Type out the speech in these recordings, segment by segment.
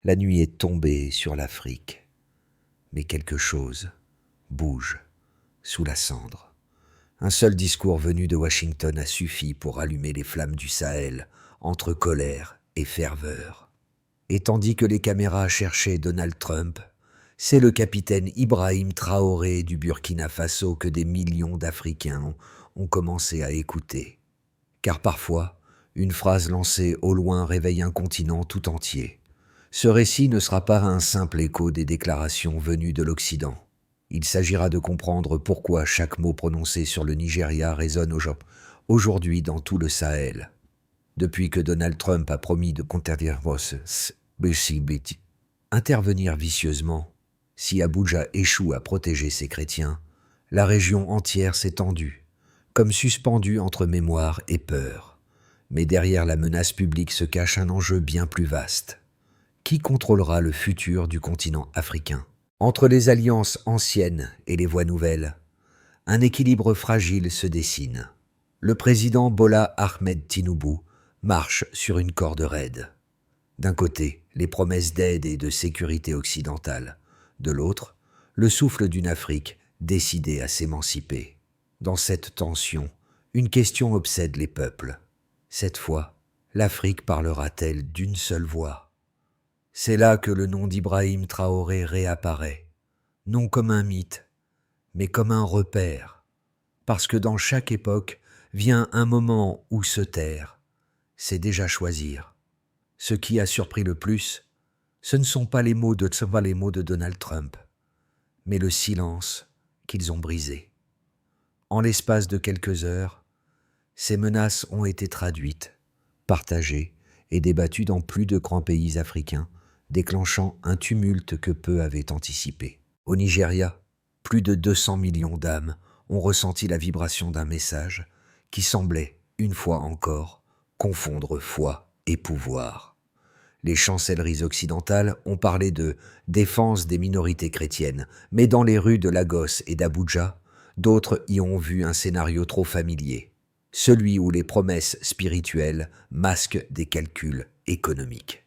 La nuit est tombée sur l'Afrique, mais quelque chose bouge sous la cendre. Un seul discours venu de Washington a suffi pour allumer les flammes du Sahel entre colère et ferveur. Et tandis que les caméras cherchaient Donald Trump, c'est le capitaine Ibrahim Traoré du Burkina Faso que des millions d'Africains ont commencé à écouter. Car parfois, une phrase lancée au loin réveille un continent tout entier. Ce récit ne sera pas un simple écho des déclarations venues de l'Occident. Il s'agira de comprendre pourquoi chaque mot prononcé sur le Nigeria résonne aujourd'hui dans tout le Sahel. Depuis que Donald Trump a promis de intervenir vicieusement, si Abuja échoue à protéger ses chrétiens, la région entière s'est tendue, comme suspendue entre mémoire et peur. Mais derrière la menace publique se cache un enjeu bien plus vaste. Qui contrôlera le futur du continent africain ? Entre les alliances anciennes et les voies nouvelles, un équilibre fragile se dessine. Le président Bola Ahmed Tinubu marche sur une corde raide. D'un côté, les promesses d'aide et de sécurité occidentale. De l'autre, le souffle d'une Afrique décidée à s'émanciper. Dans cette tension, une question obsède les peuples. Cette fois, l'Afrique parlera-t-elle d'une seule voix ? C'est là que le nom d'Ibrahim Traoré réapparaît, non comme un mythe, mais comme un repère. Parce que dans chaque époque vient un moment où se taire, c'est déjà choisir. Ce qui a surpris le plus, ce ne sont pas les mots de Donald Trump, mais le silence qu'ils ont brisé. En l'espace de quelques heures, ces menaces ont été traduites, partagées et débattues dans plus de grands pays africains, déclenchant un tumulte que peu avaient anticipé. Au Nigeria, plus de 200 millions d'âmes ont ressenti la vibration d'un message qui semblait, une fois encore, confondre foi et pouvoir. Les chancelleries occidentales ont parlé de défense des minorités chrétiennes, mais dans les rues de Lagos et d'Abuja, d'autres y ont vu un scénario trop familier, celui où les promesses spirituelles masquent des calculs économiques.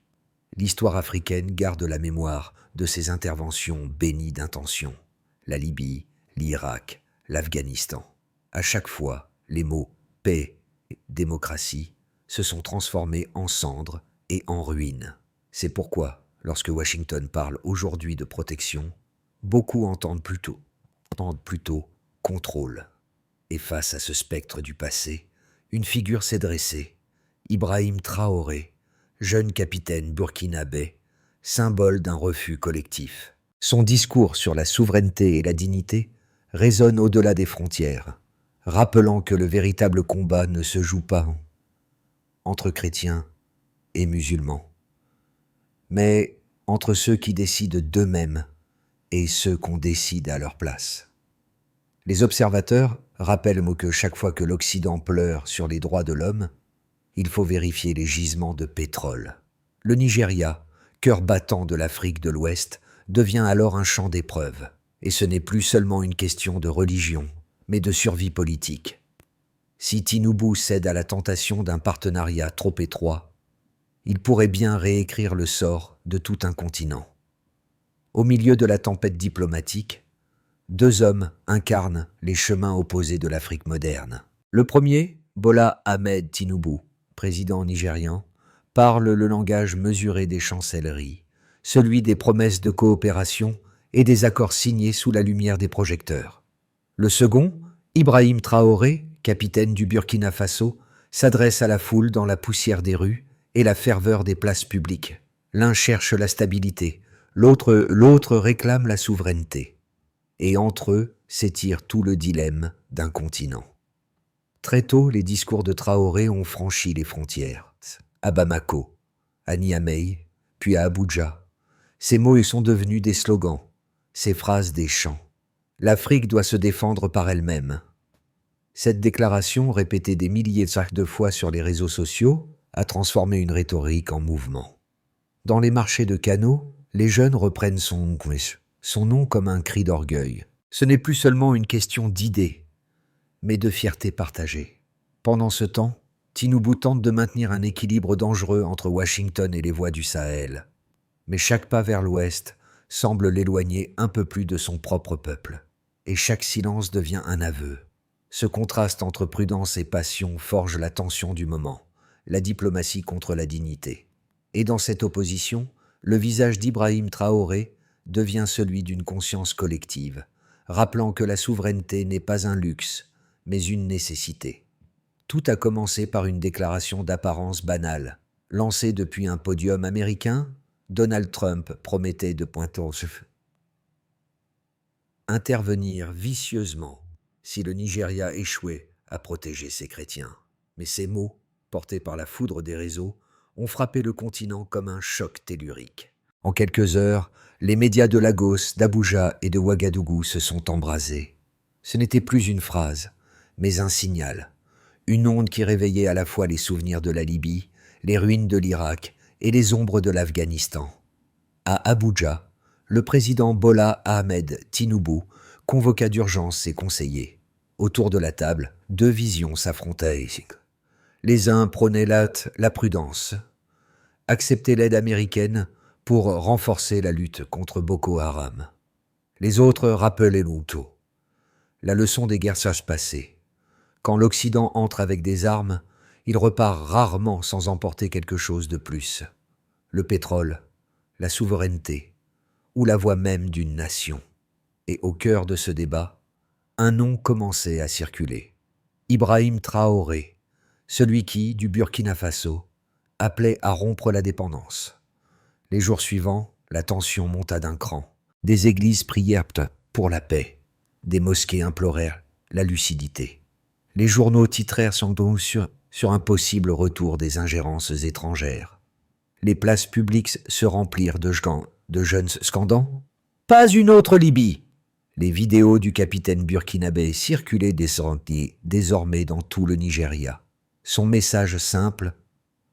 L'histoire africaine garde la mémoire de ces interventions bénies d'intention. La Libye, l'Irak, l'Afghanistan. À chaque fois, les mots « paix » et « démocratie » se sont transformés en cendres et en ruines. C'est pourquoi, lorsque Washington parle aujourd'hui de protection, beaucoup entendent plutôt contrôle. Et face à ce spectre du passé, une figure s'est dressée, Ibrahim Traoré, jeune capitaine burkinabé, symbole d'un refus collectif. Son discours sur la souveraineté et la dignité résonne au-delà des frontières, rappelant que le véritable combat ne se joue pas entre chrétiens et musulmans, mais entre ceux qui décident d'eux-mêmes et ceux qu'on décide à leur place. Les observateurs rappellent que chaque fois que l'Occident pleure sur les droits de l'homme, il faut vérifier les gisements de pétrole. Le Nigeria, cœur battant de l'Afrique de l'Ouest, devient alors un champ d'épreuves. Et ce n'est plus seulement une question de religion, mais de survie politique. Si Tinubu cède à la tentation d'un partenariat trop étroit, il pourrait bien réécrire le sort de tout un continent. Au milieu de la tempête diplomatique, deux hommes incarnent les chemins opposés de l'Afrique moderne. Le premier, Bola Ahmed Tinubu, président nigérian, parle le langage mesuré des chancelleries, celui des promesses de coopération et des accords signés sous la lumière des projecteurs. Le second, Ibrahim Traoré, capitaine du Burkina Faso, s'adresse à la foule dans la poussière des rues et la ferveur des places publiques. L'un cherche la stabilité, l'autre réclame la souveraineté. Et entre eux s'étire tout le dilemme d'un continent. Très tôt, les discours de Traoré ont franchi les frontières. À Bamako, à Niamey, puis à Abuja. Ces mots sont devenus des slogans, ces phrases des chants. L'Afrique doit se défendre par elle-même. Cette déclaration, répétée des milliers de fois sur les réseaux sociaux, a transformé une rhétorique en mouvement. Dans les marchés de canaux, les jeunes reprennent son nom comme un cri d'orgueil. Ce n'est plus seulement une question d'idées, mais de fierté partagée. Pendant ce temps, Tinubu tente de maintenir un équilibre dangereux entre Washington et les voix du Sahel. Mais chaque pas vers l'ouest semble l'éloigner un peu plus de son propre peuple, et chaque silence devient un aveu. Ce contraste entre prudence et passion forge la tension du moment, la diplomatie contre la dignité. Et dans cette opposition, le visage d'Ibrahim Traoré devient celui d'une conscience collective, rappelant que la souveraineté n'est pas un luxe, mais une nécessité. Tout a commencé par une déclaration d'apparence banale. Lancée depuis un podium américain, Donald Trump promettait de intervenir vicieusement si le Nigeria échouait à protéger ses chrétiens. Mais ces mots, portés par la foudre des réseaux, ont frappé le continent comme un choc tellurique. En quelques heures, les médias de Lagos, d'Abuja et de Ouagadougou se sont embrasés. Ce n'était plus une phrase, mais un signal, une onde qui réveillait à la fois les souvenirs de la Libye, les ruines de l'Irak et les ombres de l'Afghanistan. À Abuja, le président Bola Ahmed Tinubu convoqua d'urgence ses conseillers. Autour de la table, deux visions s'affrontaient. Les uns prônaient la prudence, accepter l'aide américaine pour renforcer la lutte contre Boko Haram. Les autres rappelaient l'Uto. La leçon des guerres passées. Quand l'Occident entre avec des armes, il repart rarement sans emporter quelque chose de plus. Le pétrole, la souveraineté, ou la voix même d'une nation. Et au cœur de ce débat, un nom commençait à circuler. Ibrahim Traoré, celui qui, du Burkina Faso, appelait à rompre la dépendance. Les jours suivants, la tension monta d'un cran. Des églises prièrent pour la paix. Des mosquées implorèrent la lucidité. Les journaux titrèrent sans doute sur un possible retour des ingérences étrangères. Les places publiques se remplirent de jeunes scandants. « Pas une autre Libye !» Les vidéos du capitaine burkinabé circulaient désormais dans tout le Nigeria. Son message simple: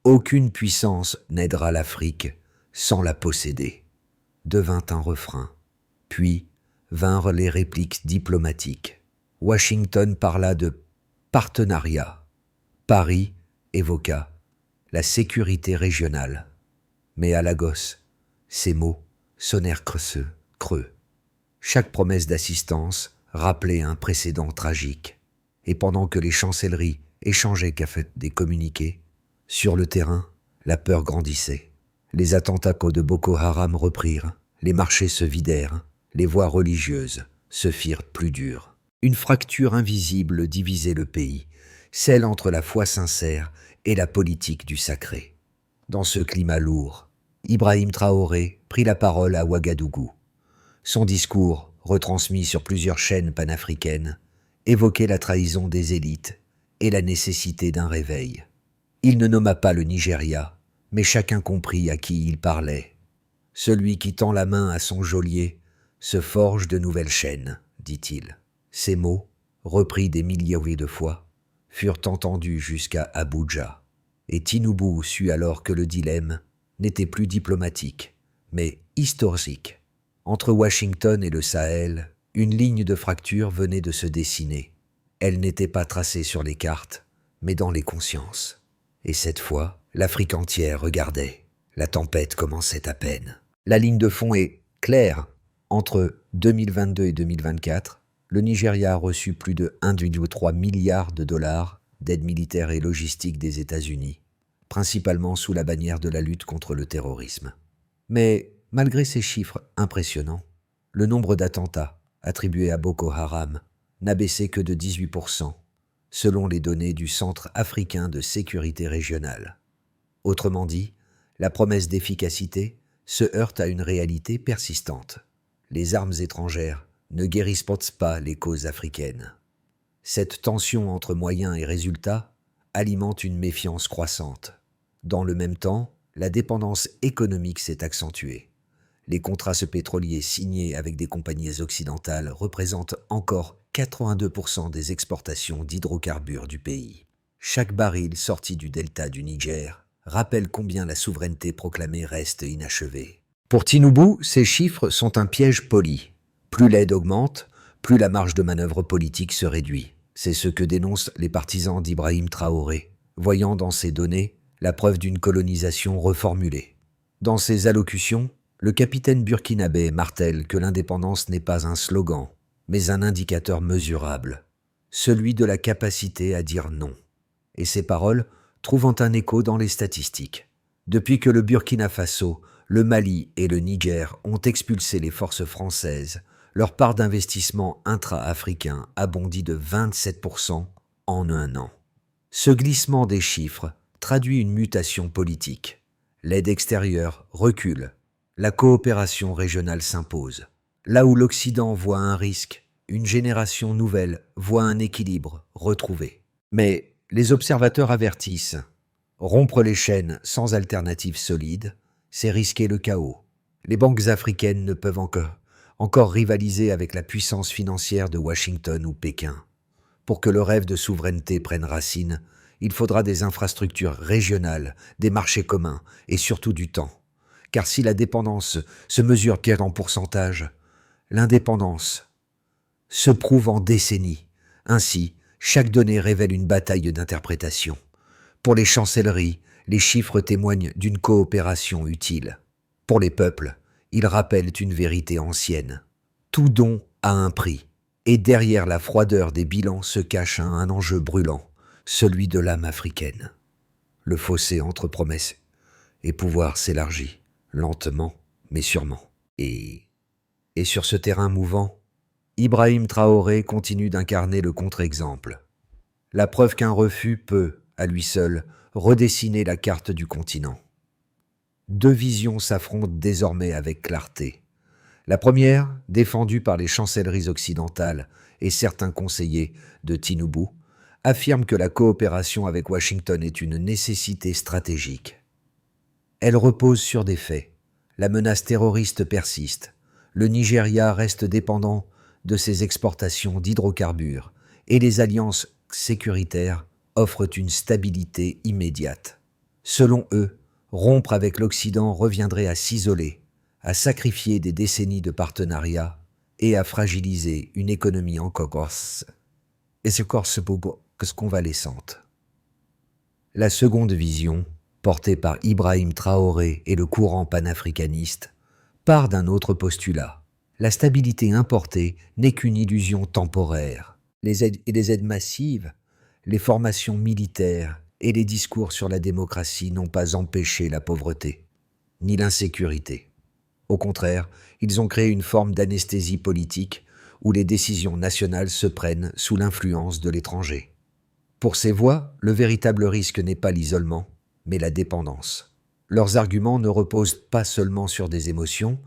aucune puissance n'aidera l'Afrique sans la posséder, devint un refrain. Puis vinrent les répliques diplomatiques. Washington parla de partenariat. Paris évoqua la sécurité régionale. Mais à Lagos, ces mots sonnèrent creux. Chaque promesse d'assistance rappelait un précédent tragique. Et pendant que les chancelleries échangeaient des communiqués, sur le terrain, la peur grandissait. Les attentats de Boko Haram reprirent, les marchés se vidèrent, les voies religieuses se firent plus dures. Une fracture invisible divisait le pays, celle entre la foi sincère et la politique du sacré. Dans ce climat lourd, Ibrahim Traoré prit la parole à Ouagadougou. Son discours, retransmis sur plusieurs chaînes panafricaines, évoquait la trahison des élites et la nécessité d'un réveil. Il ne nomma pas le Nigeria, mais chacun comprit à qui il parlait. Celui qui tend la main à son geôlier se forge de nouvelles chaînes, dit-il. Ces mots, repris des milliers de fois, furent entendus jusqu'à Abuja. Et Tinubu sut alors que le dilemme n'était plus diplomatique, mais historique. Entre Washington et le Sahel, une ligne de fracture venait de se dessiner. Elle n'était pas tracée sur les cartes, mais dans les consciences. Et cette fois, l'Afrique entière regardait. La tempête commençait à peine. La ligne de fond est claire. Entre 2022 et 2024, le Nigeria a reçu plus de 1,3 milliard de dollars d'aide militaire et logistique des États-Unis, principalement sous la bannière de la lutte contre le terrorisme. Mais malgré ces chiffres impressionnants, le nombre d'attentats attribués à Boko Haram n'a baissé que de 18%, selon les données du Centre africain de sécurité régionale. Autrement dit, la promesse d'efficacité se heurte à une réalité persistante. Les armes étrangères ne guérissent pas les causes africaines. Cette tension entre moyens et résultats alimente une méfiance croissante. Dans le même temps, la dépendance économique s'est accentuée. Les contrats pétroliers signés avec des compagnies occidentales représentent encore 82% des exportations d'hydrocarbures du pays. Chaque baril sorti du delta du Niger rappelle combien la souveraineté proclamée reste inachevée. Pour Tinubu, ces chiffres sont un piège poli. Plus l'aide augmente, plus la marge de manœuvre politique se réduit. C'est ce que dénoncent les partisans d'Ibrahim Traoré, voyant dans ces données la preuve d'une colonisation reformulée. Dans ses allocutions, Le capitaine burkinabé martèle que l'indépendance n'est pas un slogan, mais un indicateur mesurable, celui de la capacité à dire non. Et ces paroles trouvant un écho dans les statistiques. Depuis que le Burkina Faso, le Mali et le Niger ont expulsé les forces françaises, leur part d'investissement intra-africain a bondi de 27% en un an. Ce glissement des chiffres traduit une mutation politique. L'aide extérieure recule. La coopération régionale s'impose. Là où l'Occident voit un risque, une génération nouvelle voit un équilibre retrouvé. Mais les observateurs avertissent. Rompre les chaînes sans alternative solide, c'est risquer le chaos. Les banques africaines ne peuvent encore rivaliser avec la puissance financière de Washington ou Pékin. Pour que le rêve de souveraineté prenne racine, il faudra des infrastructures régionales, des marchés communs et surtout du temps. Car si la dépendance se mesure bien en pourcentage, l'indépendance se prouve en décennies. Ainsi, chaque donnée révèle une bataille d'interprétation. Pour les chancelleries, les chiffres témoignent d'une coopération utile. Pour les peuples, ils rappellent une vérité ancienne. Tout don a un prix, et derrière la froideur des bilans se cache un enjeu brûlant, celui de l'âme africaine. Le fossé entre promesses et pouvoir s'élargit, lentement mais sûrement. Et sur ce terrain mouvant, Ibrahim Traoré continue d'incarner le contre-exemple. La preuve qu'un refus peut, à lui seul, redessiner la carte du continent. Deux visions s'affrontent désormais avec clarté. La première, défendue par les chancelleries occidentales et certains conseillers de Tinubu, affirme que la coopération avec Washington est une nécessité stratégique. Elle repose sur des faits. La menace terroriste persiste. Le Nigeria reste dépendant de ses exportations d'hydrocarbures et les alliances sécuritaires offrent une stabilité immédiate. Selon eux, rompre avec l'Occident reviendrait à s'isoler, à sacrifier des décennies de partenariat et à fragiliser une économie encore convalescente. La seconde vision, portée par Ibrahim Traoré et le courant panafricaniste, part d'un autre postulat. La stabilité importée n'est qu'une illusion temporaire. Les aides massives, les formations militaires et les discours sur la démocratie n'ont pas empêché la pauvreté, ni l'insécurité. Au contraire, ils ont créé une forme d'anesthésie politique où les décisions nationales se prennent sous l'influence de l'étranger. Pour ces voix, le véritable risque n'est pas l'isolement, mais la dépendance. Leurs arguments ne reposent pas seulement sur des émotions,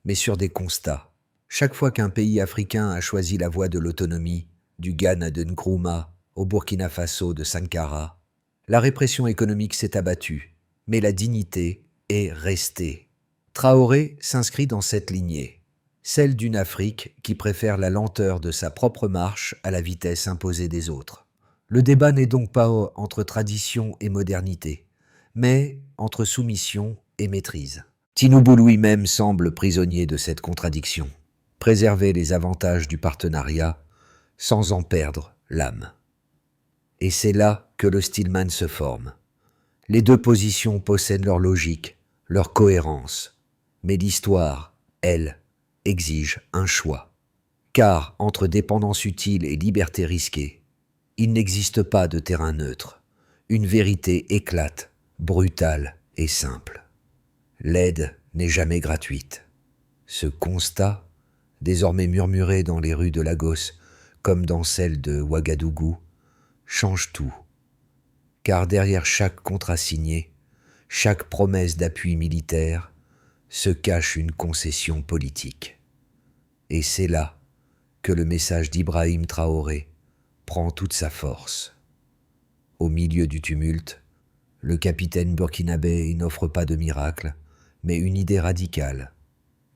mais sur des constats. Chaque fois qu'un pays africain a choisi la voie de l'autonomie, du Ghana de Nkrumah au Burkina Faso de Sankara, la répression économique s'est abattue, mais la dignité est restée. Traoré s'inscrit dans cette lignée, celle d'une Afrique qui préfère la lenteur de sa propre marche à la vitesse imposée des autres. Le débat n'est donc pas entre tradition et modernité, mais entre soumission et maîtrise. Tinubu lui-même semble prisonnier de cette contradiction. Préserver les avantages du partenariat sans en perdre l'âme. Et c'est là que le Stillman se forme. Les deux positions possèdent leur logique, leur cohérence, mais l'histoire, elle, exige un choix. Car entre dépendance utile et liberté risquée, il n'existe pas de terrain neutre. Une vérité éclate, brutale et simple. L'aide n'est jamais gratuite. Ce constat, désormais murmuré dans les rues de Lagos comme dans celles de Ouagadougou, change tout. Car derrière chaque contrat signé, chaque promesse d'appui militaire, se cache une concession politique. Et c'est là que le message d'Ibrahim Traoré prend toute sa force. Au milieu du tumulte, le capitaine burkinabé n'offre pas de miracle, mais une idée radicale,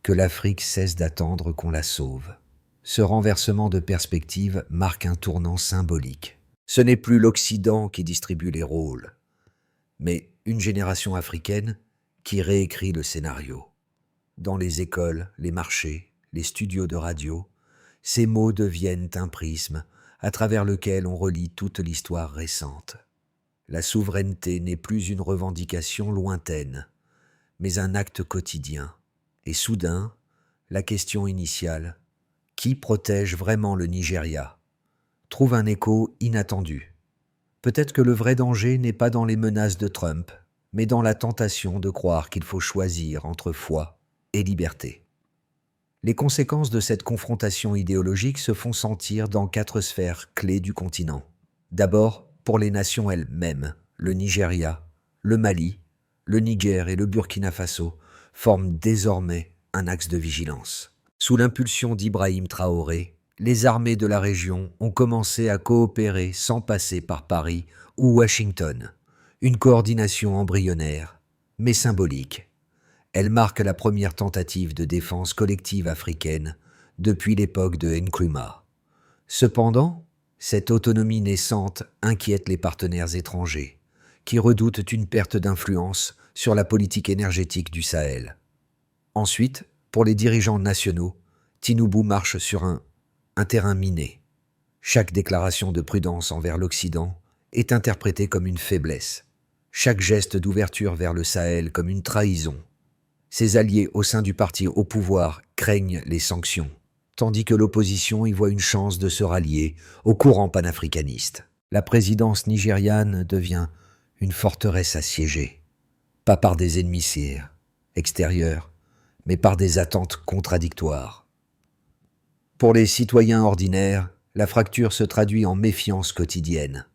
que l'Afrique cesse d'attendre qu'on la sauve. Ce renversement de perspective marque un tournant symbolique. Ce n'est plus l'Occident qui distribue les rôles, mais une génération africaine qui réécrit le scénario. Dans les écoles, les marchés, les studios de radio, ces mots deviennent un prisme à travers lequel on relit toute l'histoire récente. La souveraineté n'est plus une revendication lointaine, mais un acte quotidien. Et soudain, la question initiale, qui protège vraiment le Nigeria, trouve un écho inattendu. Peut-être que le vrai danger n'est pas dans les menaces de Trump, mais dans la tentation de croire qu'il faut choisir entre foi et liberté. Les conséquences de cette confrontation idéologique se font sentir dans 4 sphères clés du continent. D'abord, pour les nations elles-mêmes, le Nigeria, le Mali, le Niger et le Burkina Faso forment désormais un axe de vigilance. Sous l'impulsion d'Ibrahim Traoré, les armées de la région ont commencé à coopérer sans passer par Paris ou Washington. Une coordination embryonnaire, mais symbolique. Elle marque la première tentative de défense collective africaine depuis l'époque de Nkrumah. Cependant, cette autonomie naissante inquiète les partenaires étrangers, qui redoutent une perte d'influence sur la politique énergétique du Sahel. Ensuite, pour les dirigeants nationaux, Tinubu marche sur un terrain miné. Chaque déclaration de prudence envers l'Occident est interprétée comme une faiblesse. Chaque geste d'ouverture vers le Sahel comme une trahison. Ses alliés au sein du parti au pouvoir craignent les sanctions, tandis que l'opposition y voit une chance de se rallier au courant panafricaniste. La présidence nigériane devient une forteresse assiégée, pas par des ennemis extérieurs, mais par des attentes contradictoires. Pour les citoyens ordinaires, la fracture se traduit en méfiance quotidienne.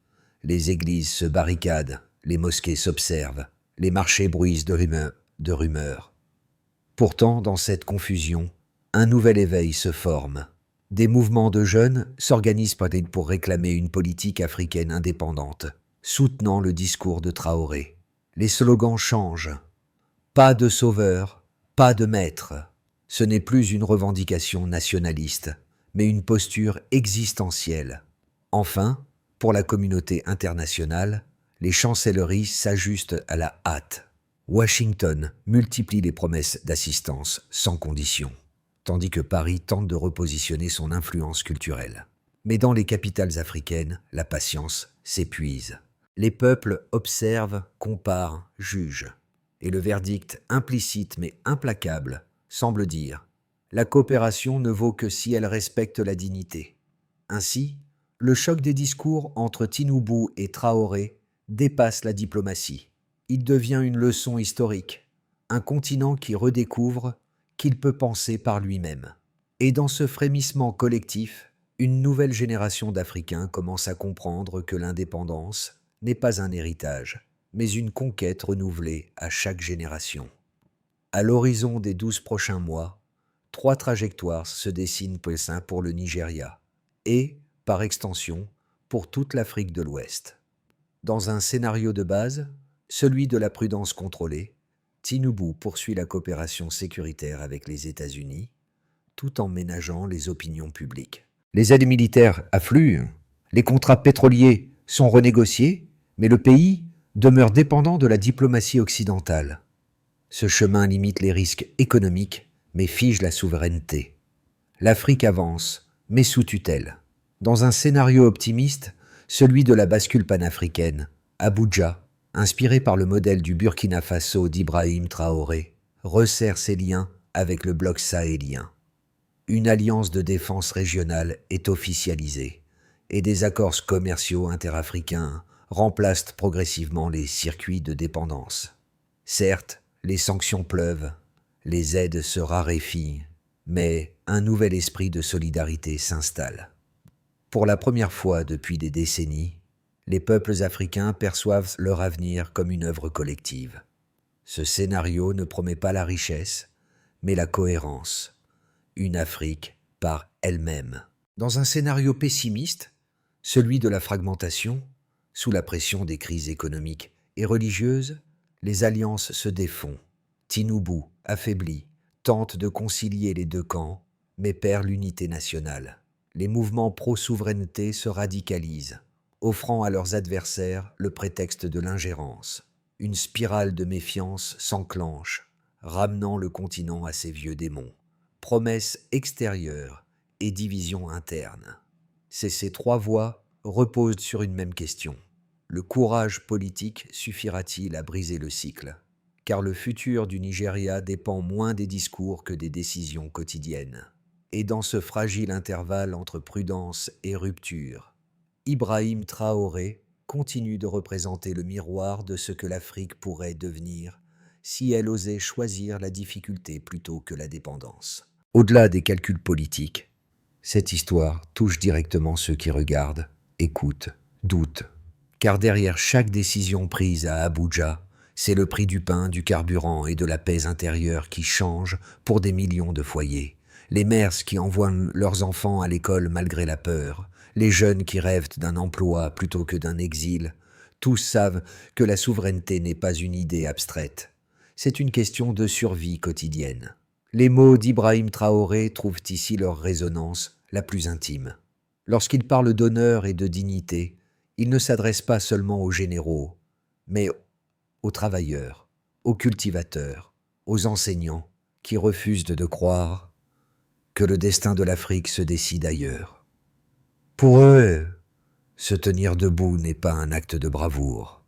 Les églises se barricadent, les mosquées s'observent, les marchés bruissent de rumeurs. Pourtant, dans cette confusion, un nouvel éveil se forme. Des mouvements de jeunes s'organisent pour réclamer une politique africaine indépendante, soutenant le discours de Traoré. Les slogans changent. Pas de sauveur, pas de maître. Ce n'est plus une revendication nationaliste, mais une posture existentielle. Enfin, pour la communauté internationale, les chancelleries s'ajustent à la hâte. Washington multiplie les promesses d'assistance sans condition, tandis que Paris tente de repositionner son influence culturelle. Mais dans les capitales africaines, la patience s'épuise. Les peuples observent, comparent, jugent. Et le verdict implicite mais implacable semble dire « La coopération ne vaut que si elle respecte la dignité ». Ainsi, le choc des discours entre Tinubu et Traoré dépasse la diplomatie. Il devient une leçon historique, un continent qui redécouvre qu'il peut penser par lui-même. Et dans ce frémissement collectif, une nouvelle génération d'Africains commence à comprendre que l'indépendance n'est pas un héritage, mais une conquête renouvelée à chaque génération. À l'horizon des 12 prochains mois, 3 trajectoires se dessinent pour le Nigeria et, par extension, pour toute l'Afrique de l'Ouest. Dans un scénario de base, celui de la prudence contrôlée, Tinubu poursuit la coopération sécuritaire avec les États-Unis, tout en ménageant les opinions publiques. Les aides militaires affluent, les contrats pétroliers sont renégociés, mais le pays demeure dépendant de la diplomatie occidentale. Ce chemin limite les risques économiques, mais fige la souveraineté. L'Afrique avance, mais sous tutelle. Dans un scénario optimiste, celui de la bascule panafricaine, Abuja, inspiré par le modèle du Burkina Faso d'Ibrahim Traoré, resserre ses liens avec le bloc sahélien. Une alliance de défense régionale est officialisée et des accords commerciaux interafricains remplacent progressivement les circuits de dépendance. Certes, les sanctions pleuvent, les aides se raréfient, mais un nouvel esprit de solidarité s'installe. Pour la première fois depuis des décennies, les peuples africains perçoivent leur avenir comme une œuvre collective. Ce scénario ne promet pas la richesse, mais la cohérence. Une Afrique par elle-même. Dans un scénario pessimiste, celui de la fragmentation, sous la pression des crises économiques et religieuses, les alliances se défont. Tinubu, affaibli, tente de concilier les deux camps, mais perd l'unité nationale. Les mouvements pro-souveraineté se radicalisent, offrant à leurs adversaires le prétexte de l'ingérence. Une spirale de méfiance s'enclenche, ramenant le continent à ses vieux démons. Promesses extérieures et divisions internes. Ces 3 voies reposent sur une même question. Le courage politique suffira-t-il à briser le cycle? car le futur du Nigeria dépend moins des discours que des décisions quotidiennes. Et dans ce fragile intervalle entre prudence et rupture, Ibrahim Traoré continue de représenter le miroir de ce que l'Afrique pourrait devenir si elle osait choisir la difficulté plutôt que la dépendance. Au-delà des calculs politiques, cette histoire touche directement ceux qui regardent, écoutent, doutent. Car derrière chaque décision prise à Abuja, c'est le prix du pain, du carburant et de la paix intérieure qui change pour des millions de foyers. Les mères qui envoient leurs enfants à l'école malgré la peur, les jeunes qui rêvent d'un emploi plutôt que d'un exil, tous savent que la souveraineté n'est pas une idée abstraite. C'est une question de survie quotidienne. Les mots d'Ibrahim Traoré trouvent ici leur résonance la plus intime. Lorsqu'il parle d'honneur et de dignité, il ne s'adresse pas seulement aux généraux, mais aux travailleurs, aux cultivateurs, aux enseignants qui refusent de croire que le destin de l'Afrique se décide ailleurs. Pour eux, se tenir debout n'est pas un acte de bravoure,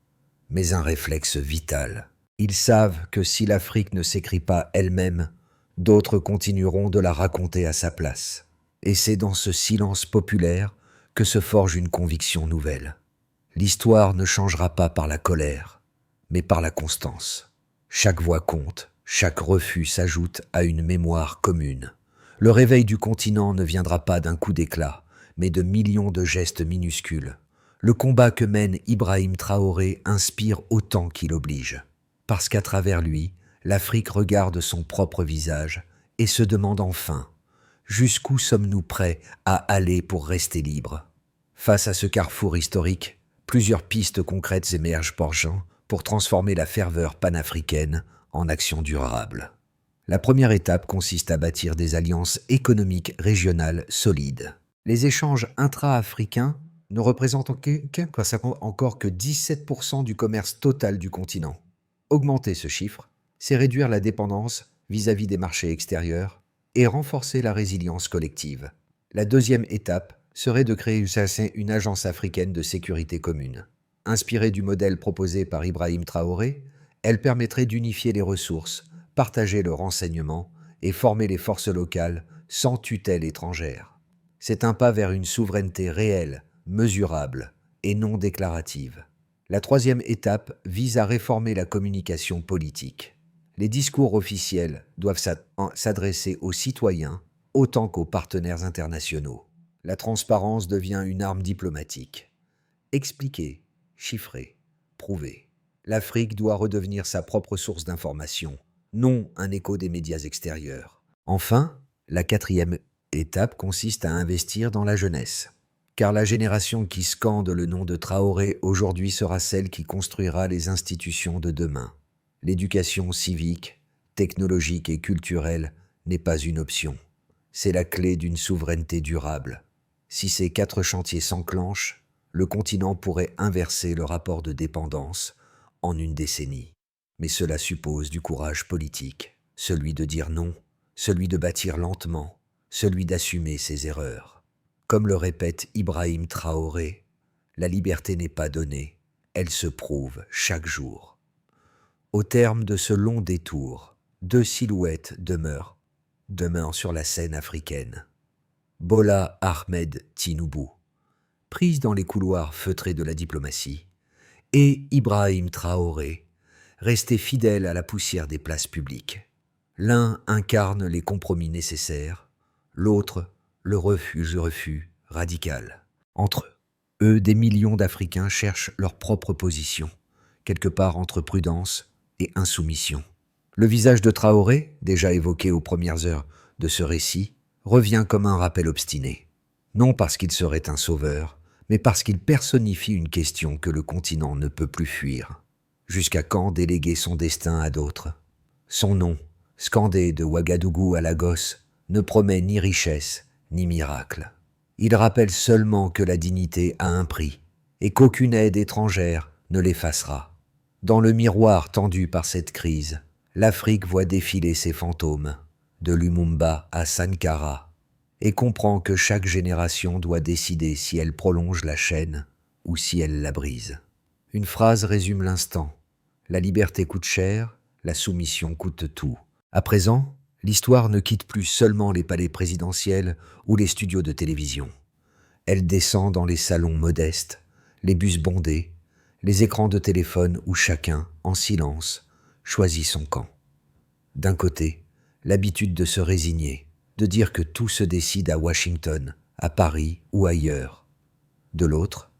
mais un réflexe vital. Ils savent que si l'Afrique ne s'écrit pas elle-même, d'autres continueront de la raconter à sa place. Et c'est dans ce silence populaire que se forge une conviction nouvelle. L'histoire ne changera pas par la colère, mais par la constance. Chaque voix compte, chaque refus s'ajoute à une mémoire commune. Le réveil du continent ne viendra pas d'un coup d'éclat, mais de millions de gestes minuscules. Le combat que mène Ibrahim Traoré inspire autant qu'il oblige. Parce qu'à travers lui, l'Afrique regarde son propre visage et se demande enfin « Jusqu'où sommes-nous prêts à aller pour rester libres ?» Face à ce carrefour historique, plusieurs pistes concrètes émergent pour transformer la ferveur panafricaine en action durable. La première étape consiste à bâtir des alliances économiques régionales solides. Les échanges intra-africains ne représentent encore que 17% du commerce total du continent. Augmenter ce chiffre, c'est réduire la dépendance vis-à-vis des marchés extérieurs et renforcer la résilience collective. La deuxième étape serait de créer une agence africaine de sécurité commune. Inspirée du modèle proposé par Ibrahim Traoré, elle permettrait d'unifier les ressources, partager le renseignement et former les forces locales sans tutelle étrangère. C'est un pas vers une souveraineté réelle, mesurable et non déclarative. La troisième étape vise à réformer la communication politique. Les discours officiels doivent s'adresser aux citoyens autant qu'aux partenaires internationaux. La transparence devient une arme diplomatique. Expliquer, chiffrer, prouver. L'Afrique doit redevenir sa propre source d'information, non un écho des médias extérieurs. Enfin, la quatrième étape consiste à investir dans la jeunesse. Car la génération qui scande le nom de Traoré aujourd'hui sera celle qui construira les institutions de demain. L'éducation civique, technologique et culturelle n'est pas une option. C'est la clé d'une souveraineté durable. Si ces 4 chantiers s'enclenchent, le continent pourrait inverser le rapport de dépendance en une décennie. Mais cela suppose du courage politique, celui de dire non, celui de bâtir lentement, celui d'assumer ses erreurs. Comme le répète Ibrahim Traoré, la liberté n'est pas donnée, elle se prouve chaque jour. Au terme de ce long détour, 2 silhouettes demeurent sur la scène africaine. Bola Ahmed Tinubu, prise dans les couloirs feutrés de la diplomatie, et Ibrahim Traoré, resté fidèle à la poussière des places publiques. L'un incarne les compromis nécessaires, l'autre le refus radical. Entre eux, des millions d'Africains cherchent leur propre position, quelque part entre prudence et insoumission. Le visage de Traoré, déjà évoqué aux premières heures de ce récit, revient comme un rappel obstiné. Non parce qu'il serait un sauveur, mais parce qu'il personnifie une question que le continent ne peut plus fuir. Jusqu'à quand déléguer son destin à d'autres ? Son nom, scandé de Ouagadougou à Lagos, ne promet ni richesse ni miracle. Il rappelle seulement que la dignité a un prix et qu'aucune aide étrangère ne l'effacera. Dans le miroir tendu par cette crise, l'Afrique voit défiler ses fantômes, de Lumumba à Sankara, et comprend que chaque génération doit décider si elle prolonge la chaîne ou si elle la brise. Une phrase résume l'instant. La liberté coûte cher, la soumission coûte tout. À présent, l'histoire ne quitte plus seulement les palais présidentiels ou les studios de télévision. Elle descend dans les salons modestes, les bus bondés, les écrans de téléphone où chacun, en silence, choisit son camp. D'un côté, l'habitude de se résigner, de dire que tout se décide à Washington, à Paris ou ailleurs. De l'autre,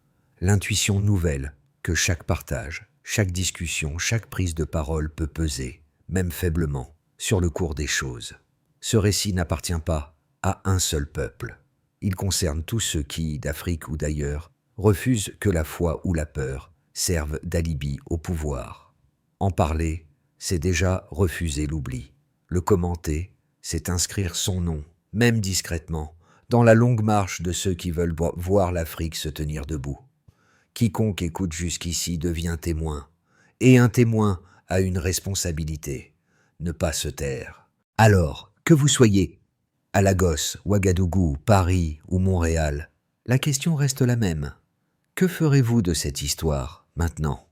l'intuition nouvelle que chaque partage, chaque discussion, chaque prise de parole peut peser, même faiblement, sur le cours des choses. Ce récit n'appartient pas à un seul peuple. Il concerne tous ceux qui, d'Afrique ou d'ailleurs, refusent que la foi ou la peur servent d'alibi au pouvoir. En parler, c'est déjà refuser l'oubli. Le commenter, c'est inscrire son nom, même discrètement, dans la longue marche de ceux qui veulent voir l'Afrique se tenir debout. Quiconque écoute jusqu'ici devient témoin, et un témoin a une responsabilité, ne pas se taire. Alors, que vous soyez à Lagos, Ouagadougou, Paris ou Montréal, la question reste la même. Que ferez-vous de cette histoire maintenant ?